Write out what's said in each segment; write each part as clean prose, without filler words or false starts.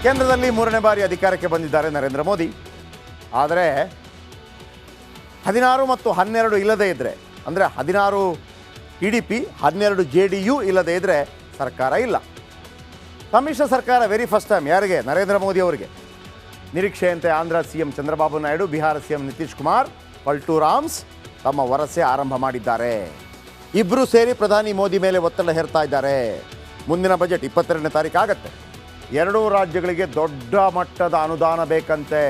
ಕೇಂದ್ರದಲ್ಲಿ 3ನೇ ಬಾರಿ ಅಧಿಕಾರಕ್ಕೆ ಬಂದಿದ್ದಾರೆ ನರೇಂದ್ರ ಮೋದಿ. ಆದರೆ 16 ಮತ್ತು 12 ಇಲ್ಲದೇ ಇದ್ದರೆ, ಅಂದರೆ 16 TDP 12 JDU ಇಲ್ಲದೇ ಇದ್ದರೆ ಸರ್ಕಾರ ಇಲ್ಲ. ಸಮ್ಮಿಶ್ರ ಸರ್ಕಾರ ವೆರಿ ಫಸ್ಟ್ ಟೈಮ್. ಯಾರಿಗೆ? ನರೇಂದ್ರ ಮೋದಿ ಅವರಿಗೆ. ನಿರೀಕ್ಷೆಯಂತೆ ಆಂಧ್ರ CM ಚಂದ್ರಬಾಬು ನಾಯ್ಡು, ಬಿಹಾರ CM ನಿತೀಶ್ ಕುಮಾರ್, ಪಲ್ಟು ರಾಮ್ಸ್ ತಮ್ಮ ವರಸೆ ಆರಂಭ ಮಾಡಿದ್ದಾರೆ. ಇಬ್ಬರು ಸೇರಿ ಪ್ರಧಾನಿ ಮೋದಿ ಮೇಲೆ ಒತ್ತಡ ಹೇರ್ತಾ ಇದ್ದಾರೆ. ಮುಂದಿನ ಬಜೆಟ್ 22ನೇ ತಾರೀಕು ಆಗುತ್ತೆ. ಎರಡೂ ರಾಜ್ಯಗಳಿಗೆ ದೊಡ್ಡ ಮಟ್ಟದ ಅನುದಾನ ಬೇಕಂತೆ.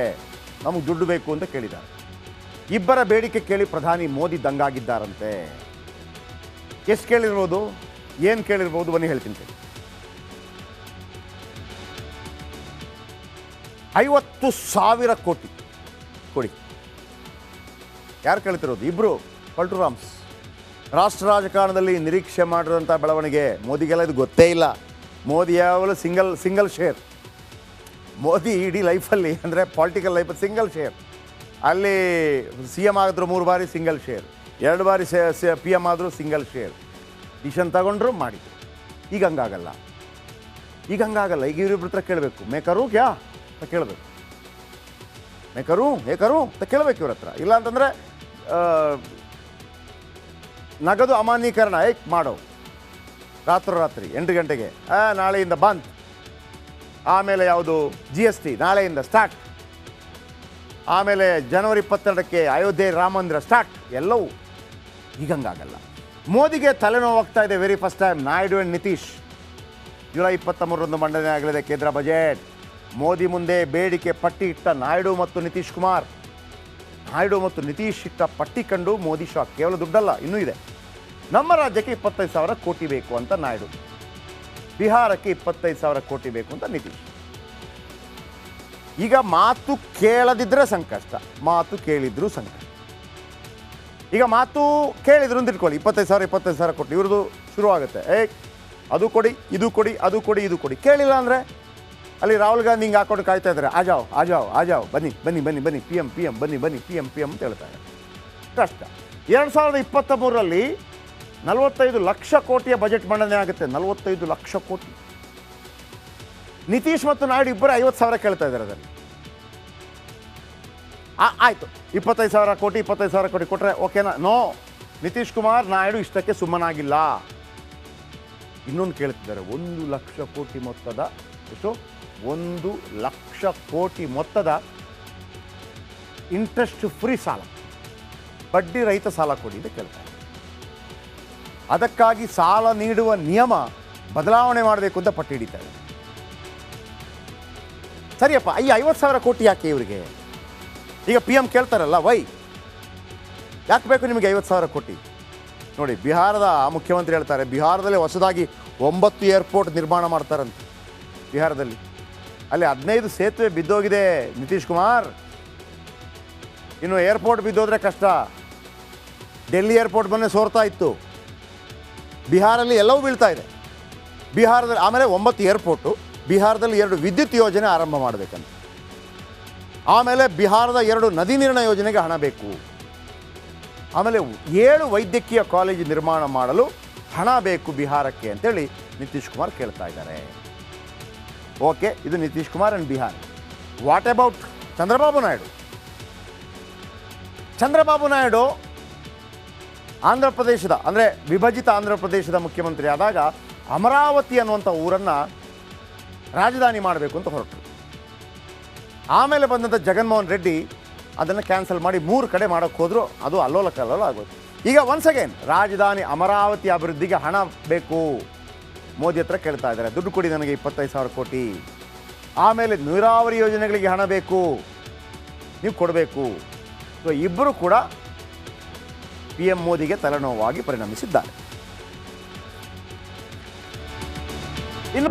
ನಮಗೆ ದುಡ್ಡು ಬೇಕು ಅಂತ ಕೇಳಿದ್ದಾರೆ. ಇಬ್ಬರ ಬೇಡಿಕೆ ಕೇಳಿ ಪ್ರಧಾನಿ ಮೋದಿ ದಂಗಾಗಿದ್ದಾರಂತೆ. ಎಷ್ಟು ಕೇಳಿರ್ಬೋದು, ಏನು ಕೇಳಿರ್ಬೋದು ಬನ್ನಿ ಹೇಳ್ತೀನಿ. 50,000 ಕೋಟಿ ಕೊಡಿ. ಯಾರು ಕೇಳ್ತಿರೋದು? ಇಬ್ಬರು, ಪಲ್ಟು ರಾಮ್ಸ್. ರಾಷ್ಟ್ರ ರಾಜಕಾರಣದಲ್ಲಿ ನಿರೀಕ್ಷೆ ಮಾಡಿರೋಂಥ ಬೆಳವಣಿಗೆ. ಮೋದಿಗೆಲ್ಲ ಇದು ಗೊತ್ತೇ ಇಲ್ಲ. ಮೋದಿ ಯಾವಾಗಲೂ ಸಿಂಗಲ್ ಶೇರ್. ಮೋದಿ ಇಡೀ ಲೈಫಲ್ಲಿ, ಅಂದರೆ ಪಾಲಿಟಿಕಲ್ ಲೈಫಲ್ಲಿ ಸಿಂಗಲ್ ಶೇರ್. ಅಲ್ಲಿ CM ಆಗಿದ್ರು 3 ಬಾರಿ ಸಿಂಗಲ್ ಶೇರ್, 2 ಬಾರಿ PM ಆದರೂ ಸಿಂಗಲ್ ಶೇರ್. ಡಿಸಿಷನ್ ತಗೊಂಡ್ರು ಮಾಡಿದ್ರು. ಈಗ ಹಂಗಾಗಲ್ಲ. ಈಗ ಇವರಿಬ್ಬರ ಹತ್ರ ಕೇಳಬೇಕು. ಮೇಕರು ಕ್ಯಾ ಅಂತ ಕೇಳಬೇಕು. ಮೇಕರು ಅಂತ ಕೇಳಬೇಕು ಇವ್ರ ಹತ್ರ. ಇಲ್ಲ ಅಂತಂದರೆ ನಗದು ಅಮಾನ್ಯೀಕರಣ ಮಾಡೋ ರಾತ್ರಿ 8 ಗಂಟೆಗೆ, ನಾಳೆಯಿಂದ ಬಂದ್. ಆಮೇಲೆ ಯಾವುದು GST ನಾಳೆಯಿಂದ ಸ್ಟಾರ್ಟ್. ಆಮೇಲೆ ಜನವರಿ 22ಕ್ಕೆ ಅಯೋಧ್ಯೆ ರಾಮ ಮಂದಿರ ಸ್ಟಾರ್ಟ್. ಎಲ್ಲವೂ ಈಗ ಹಂಗಾಗಲ್ಲ. ಮೋದಿಗೆ ತಲೆನೋವಾಗ್ತಾ ಇದೆ very first time. Naidu and Nitish. July 23ರಂದು ಮಂಡನೆ ಆಗಲಿದೆ ಕೇಂದ್ರ ಬಜೆಟ್. ಮೋದಿ ಮುಂದೆ ಬೇಡಿಕೆ ಪಟ್ಟಿ ಇಟ್ಟ ನಾಯ್ಡು ಮತ್ತು ನಿತೀಶ್ ಕುಮಾರ್. ನಾಯ್ಡು ಮತ್ತು ನಿತೀಶ್ ಇಟ್ಟ ಪಟ್ಟಿ ಕಂಡು ಮೋದಿ ಶಾಕ್. ಕೇವಲ ದುಡ್ಡಲ್ಲ, ಇನ್ನೂ ಇದೆ. ನಮ್ಮ ರಾಜ್ಯಕ್ಕೆ 25,000 ಕೋಟಿ ಬೇಕು ಅಂತ ನಾಯ್ಡು, ಬಿಹಾರಕ್ಕೆ 25,000 ಕೋಟಿ ಬೇಕು ಅಂತ ನಿತೀಶ್. ಈಗ ಮಾತು ಕೇಳದಿದ್ದರೆ ಸಂಕಷ್ಟ, ಮಾತು ಕೇಳಿದ್ರು ಸಂಕಷ್ಟ. ಈಗ ಮಾತು ಕೇಳಿದ್ರು ಅಂತ ಇಟ್ಕೊಳ್ಳಿ, 25,000 ಕೋಟಿ ಇವ್ರದ್ದು ಶುರುವಾಗುತ್ತೆ. ಅದು ಕೊಡಿ, ಇದು ಕೊಡಿ, ಅದು ಕೊಡಿ, ಇದು ಕೊಡಿ. ಕೇಳಿಲ್ಲ ಅಂದರೆ ಅಲ್ಲಿ ರಾಹುಲ್ ಗಾಂಧಿ ಹಿಂಗೆ ಹಾಕೊಂಡು ಕಾಯ್ತಾ ಇದ್ದಾರೆ. ಆಜಾವ್ ಬನ್ನಿ PM ಬನ್ನಿ PM ಅಂತ ಹೇಳ್ತಾರೆ. ಕಷ್ಟ. 2023ರಲ್ಲಿ 45 ಲಕ್ಷ ಕೋಟಿಯ ಬಜೆಟ್ ಮಂಡನೆ ಆಗುತ್ತೆ. 45 ಲಕ್ಷ ಕೋಟಿ. ನಿತೀಶ್ ಮತ್ತು ನಾಯ್ಡು ಇಬ್ಬರು 50,000 ಕೇಳ್ತಾ ಇದ್ದಾರೆ. ಅದರಲ್ಲಿ ಆಯಿತು, 25,000 ಕೋಟಿ ಕೊಟ್ಟರೆ ಓಕೆನಾ? ನೋ, ನಿತೀಶ್ ಕುಮಾರ್ ನಾಯ್ಡು ಇಷ್ಟಕ್ಕೆ ಸುಮ್ಮನಾಗಿಲ್ಲ. ಇನ್ನೊಂದು ಕೇಳ್ತಿದ್ದಾರೆ. 1 ಲಕ್ಷ ಕೋಟಿ ಮೊತ್ತದ, ಎಷ್ಟು? 1 ಲಕ್ಷ ಕೋಟಿ ಮೊತ್ತದ ಇಂಟ್ರೆಸ್ಟ್ ಫ್ರೀ ಸಾಲ, ಬಡ್ಡಿ ರಹಿತ ಸಾಲ ಕೊಡಿ ಅಂತ ಕೇಳ್ತಾರೆ. ಅದಕ್ಕಾಗಿ ಸಾಲ ನೀಡುವ ನಿಯಮ ಬದಲಾವಣೆ ಮಾಡಬೇಕು ಅಂತ ಪಟ್ಟು ಹಿಡಿತಾರೆ. ಸರಿಯಪ್ಪ, ಈ 50,000 ಕೋಟಿ ಯಾಕೆ ಇವರಿಗೆ? ಈಗ PM ಕೇಳ್ತಾರಲ್ಲ, ವೈ ಯಾಕೆ ಬೇಕು ನಿಮಗೆ 50,000 ಕೋಟಿ? ನೋಡಿ, ಬಿಹಾರದ ಮುಖ್ಯಮಂತ್ರಿ ಹೇಳ್ತಾರೆ, ಬಿಹಾರದಲ್ಲಿ ಹೊಸದಾಗಿ 9 ಏರ್ಪೋರ್ಟ್ ನಿರ್ಮಾಣ ಮಾಡ್ತಾರಂತೆ. ಬಿಹಾರದಲ್ಲಿ ಅಲ್ಲಿ 15 ಸೇತುವೆ ಬಿದ್ದೋಗಿದೆ ನಿತೀಶ್ ಕುಮಾರ್. ಇನ್ನು ಏರ್ಪೋರ್ಟ್ ಬಿದ್ದೋದ್ರೆ ಕಷ್ಟ. ಡೆಲ್ಲಿ ಏರ್ಪೋರ್ಟ್ ಮೊನ್ನೆ ಸೋರ್ತಾ ಇತ್ತು. ಬಿಹಾರಲ್ಲಿ ಎಲ್ಲವೂ ಬೀಳ್ತಾ ಇದೆ. ಬಿಹಾರದಲ್ಲಿ ಆಮೇಲೆ 9 ಏರ್ಪೋರ್ಟು. ಬಿಹಾರದಲ್ಲಿ 2 ವಿದ್ಯುತ್ ಯೋಜನೆ ಆರಂಭ ಮಾಡಬೇಕಂತ. ಆಮೇಲೆ ಬಿಹಾರದ 2 ನದಿ ನೀರಿನ ಯೋಜನೆಗೆ ಹಣ ಬೇಕು. ಆಮೇಲೆ 7 ವೈದ್ಯಕೀಯ ಕಾಲೇಜು ನಿರ್ಮಾಣ ಮಾಡಲು ಹಣ ಬೇಕು ಬಿಹಾರಕ್ಕೆ ಅಂತೇಳಿ ನಿತೀಶ್ ಕುಮಾರ್ ಕೇಳ್ತಾ ಇದ್ದಾರೆ. ಓಕೆ, ಇದು Nitish Kumar and Bihar. What about Chandrababu Naidu? Chandrababu Naidu Andhra ಪ್ರದೇಶದ, ಅಂದರೆ ವಿಭಜಿತ ಆಂಧ್ರ ಪ್ರದೇಶದ ಮುಖ್ಯಮಂತ್ರಿ ಆದಾಗ ಅಮರಾವತಿ ಅನ್ನುವಂಥ ಊರನ್ನು ರಾಜಧಾನಿ ಮಾಡಬೇಕು ಅಂತ ಹೊರಟರು. ಆಮೇಲೆ ಬಂದಂಥ ಜಗನ್ಮೋಹನ್ ರೆಡ್ಡಿ ಅದನ್ನು ಕ್ಯಾನ್ಸಲ್ ಮಾಡಿ 3 ಕಡೆ ಮಾಡೋಕ್ಕೆ ಹೋದರು. ಅದು ಅಲ್ಲೋಲ ಕಲ್ಲೋಲ ಆಗೋದು. ಈಗ ಒನ್ಸ್ ಅಗೇನ್ ರಾಜಧಾನಿ ಅಮರಾವತಿ ಅಭಿವೃದ್ಧಿಗೆ ಹಣ ಬೇಕು. ಮೋದಿ ಹತ್ರ ಕೇಳ್ತಾ ಇದ್ದಾರೆ, ದುಡ್ಡು ಕೊಡಿ ನನಗೆ 25,000 ಕೋಟಿ. ಆಮೇಲೆ ನೀರಾವರಿ ಯೋಜನೆಗಳಿಗೆ ಹಣ ಬೇಕು, ನೀವು ಕೊಡಬೇಕು. ಸೊ ಇಬ್ಬರು ಕೂಡ PM ಮೋದಿಗೆ ತಲೆನೋವಾಗಿ ಪರಿಣಮಿಸಿದ್ದಾರೆ. ಇನ್ನು